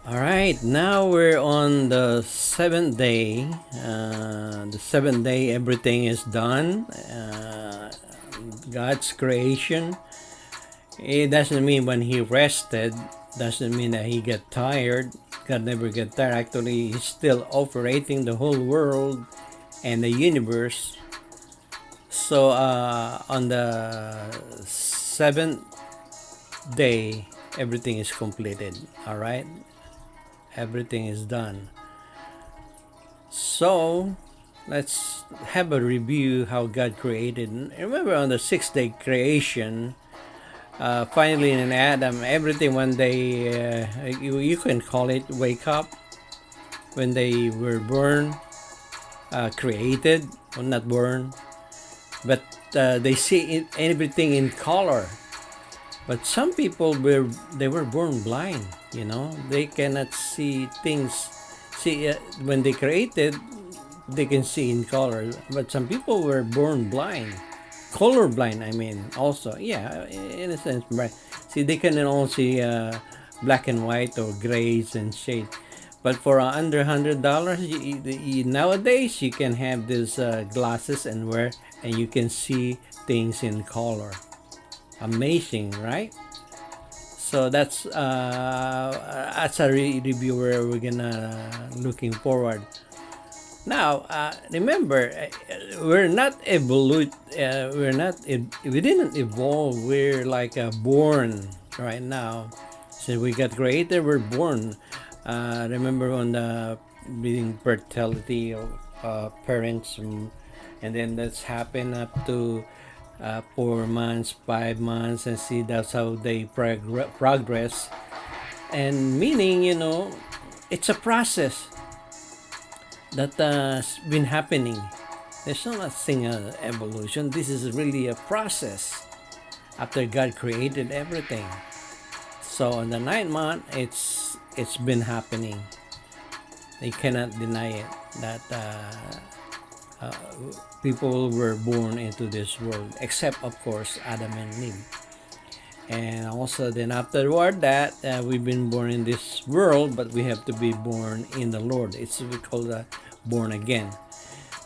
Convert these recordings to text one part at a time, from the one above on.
All right, now we're on the seventh day. The seventh day, everything is done. God's creation. It doesn't mean when He rested, doesn't mean that He got tired. God never get tired. Actually, He's still operating the whole world and the universe. So on the seventh day, everything is completed. All right, everything is done. So let's have a review how God created. Remember on the sixth day creation, finally in Adam, everything when they, you can call it wake up, when they were born, created, or not born, but they see everything in color. But some people they were born blind. They cannot see things. See, when they created, they can see in color. But some people were born blind, color blind. I mean, also, yeah, in a sense, right? See, they can all see black and white or grays and shade. But for under $100, nowadays you can have these glasses and wear, and you can see things in color. Amazing, right? So that's a reviewer we're gonna looking forward. Now, remember, we're not we didn't evolve. We're like born right now. So we got created. We're born. Remember on the being fertility of parents, and then that's happened up to 4 months, 5 months, and see that's how they progress. And meaning, it's a process that's been happening. There's not a single evolution. This is really a process after God created everything. So in the 9th month, it's been happening. You cannot deny it that uh, people were born into this world, except of course Adam and Eve. And also then afterward that we've been born in this world, but we have to be born in the Lord. It's we call the born again.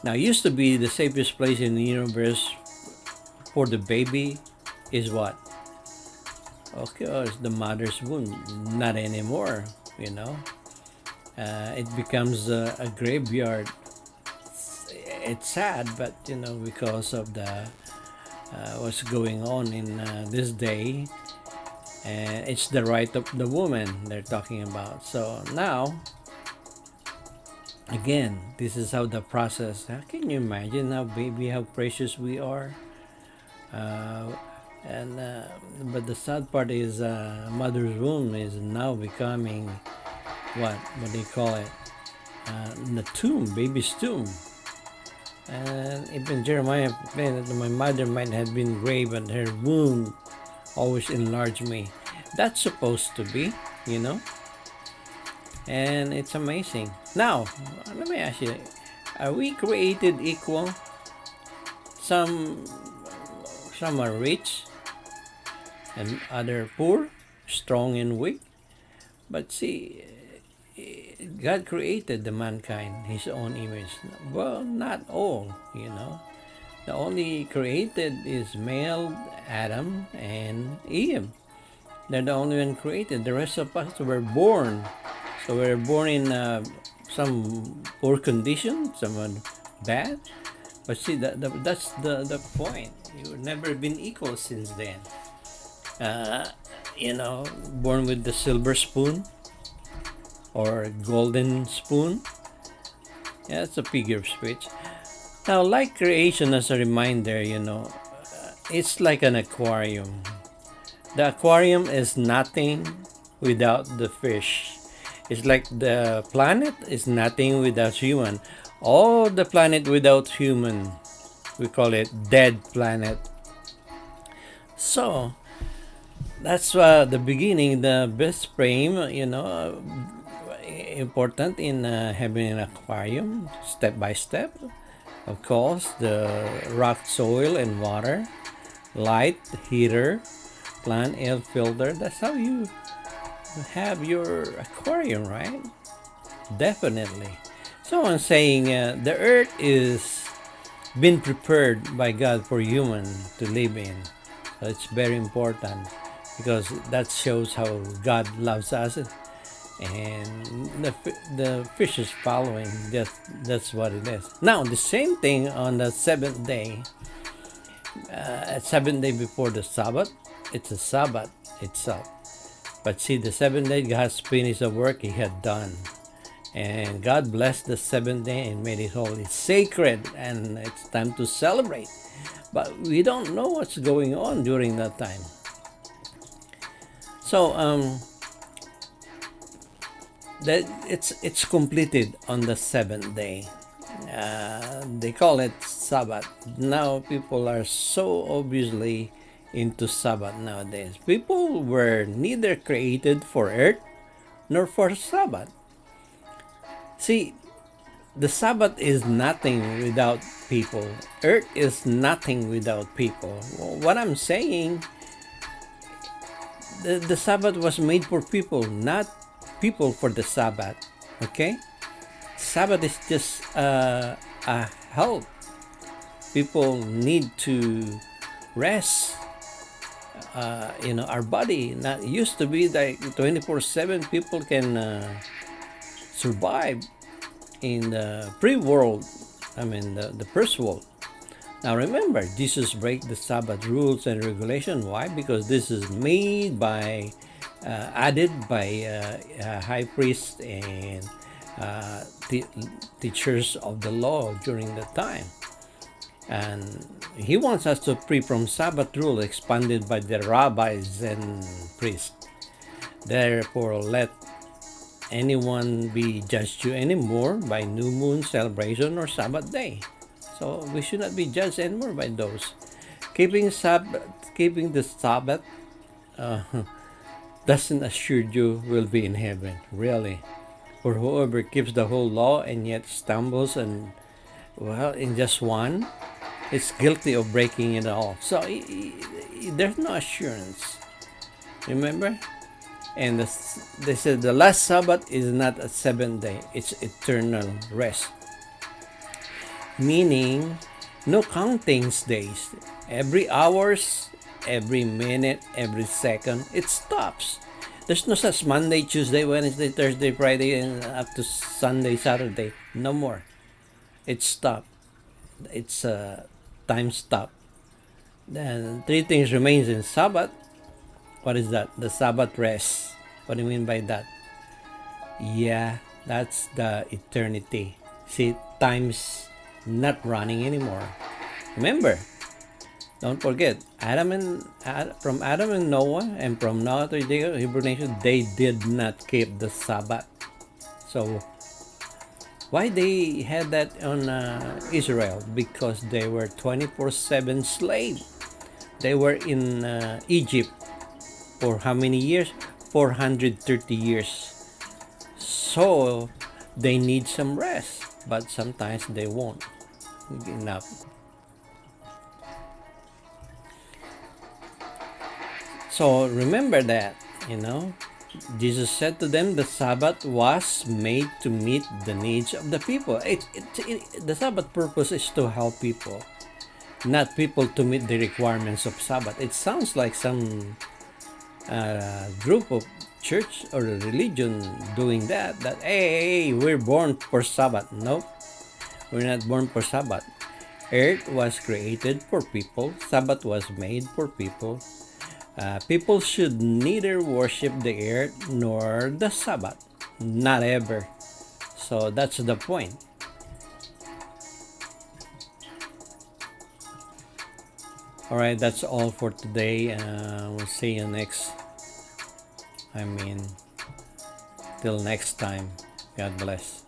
Now, it used to be the safest place in the universe for the baby is what? Okay, it's the mother's womb. Not anymore, you know. It becomes a graveyard. It's sad, but because of the what's going on in this day, and it's the right of the woman they're talking about. So now, again, this is how the process. How can you imagine how baby, how precious we are? Uh, and But the sad part is, mother's womb is now becoming what they call it, the tomb, baby's tomb. And even Jeremiah explained that my mother might have been grave, but her womb always enlarged me. That's supposed to be, you know, and it's amazing. Now, let me ask you: are we created equal? Some, some are rich, and other poor, strong and weak. But see, God created the mankind His own image. Well, not all, you know. The only created is male Adam and Eve. They're the only one created. The rest of us were born. So we're born in some poor condition, some are bad. But see, that's the point. You've never been equal since then. Uh, Born with the silver spoon or golden spoon. Yeah, it's a figure of speech. Now, like creation, as a reminder, it's like an aquarium. The aquarium is nothing without the fish. It's like the planet is nothing without human. All the planet without human, we call it dead planet. So that's the beginning, the best frame, important in having an aquarium, step by step. Of course, the rock, soil, and water, light, heater, plant, air filter. That's how you have your aquarium, right? Definitely. So I'm saying the earth is been prepared by God for human to live in. So it's very important because that shows how God loves us, and the fish is following. That's what it is. Now the same thing on the seventh day, seventh day before the Sabbath. It's a Sabbath itself. But see, the seventh day, God finished the work He had done. And God blessed the seventh day and made it holy, sacred, and it's time to celebrate. But we don't know what's going on during that time. So that it's completed on the seventh day. They call it Sabbath. Now people are so obviously into Sabbath nowadays. People were neither created for earth nor for Sabbath. See, the Sabbath is nothing without people. Earth is nothing without people. What I'm saying, the Sabbath was made for people, not people for the Sabbath. Okay? Sabbath is just a help. People need to rest. Our body not used to be like 24/7. People can survive in the pre-world. I mean the first world. Now remember, Jesus break the Sabbath rules and regulation. Why? Because this is made by added by high priests and teachers of the law during that time. And he wants us to free from Sabbath rule expanded by the rabbis and priests. Therefore, let anyone be judged you anymore by new moon celebration or Sabbath day. So we should not be judged anymore by those. Keeping the Sabbath uh, doesn't assure you will be in heaven, really. For whoever keeps the whole law and yet stumbles and in just one, is guilty of breaking it all. So there's no assurance. Remember? And they said the last Sabbath is not a seventh day, it's eternal rest. Meaning, no counting days. Every hours, every minute, every second, it stops. There's no such Monday, Tuesday, Wednesday, Thursday, Friday, and up to Sunday, Saturday. No more. It stopped. It's a time stop. Then three things remains in Sabbath. What is that? The Sabbath rest. What do you mean by that? Yeah, that's the eternity. See, time's not running anymore. Remember, don't forget, from Adam and Noah, and from Noah to the Hebrew nation, they did not keep the Sabbath. So, why they had that on Israel? Because they were 24/7 slave. They were in Egypt for how many years? 430 years. So they need some rest, but sometimes they won't. Enough. So remember that, Jesus said to them, the Sabbath was made to meet the needs of the people. The Sabbath purpose is to help people, not people to meet the requirements of Sabbath. It sounds like some group of church or religion doing that hey, we're born for Sabbath. Nope, we're not born for Sabbath. Earth was created for people. Sabbath was made for people. People should neither worship the earth nor the Sabbath, not ever. So that's the point. All right, that's all for today. We'll see you till next time. God bless.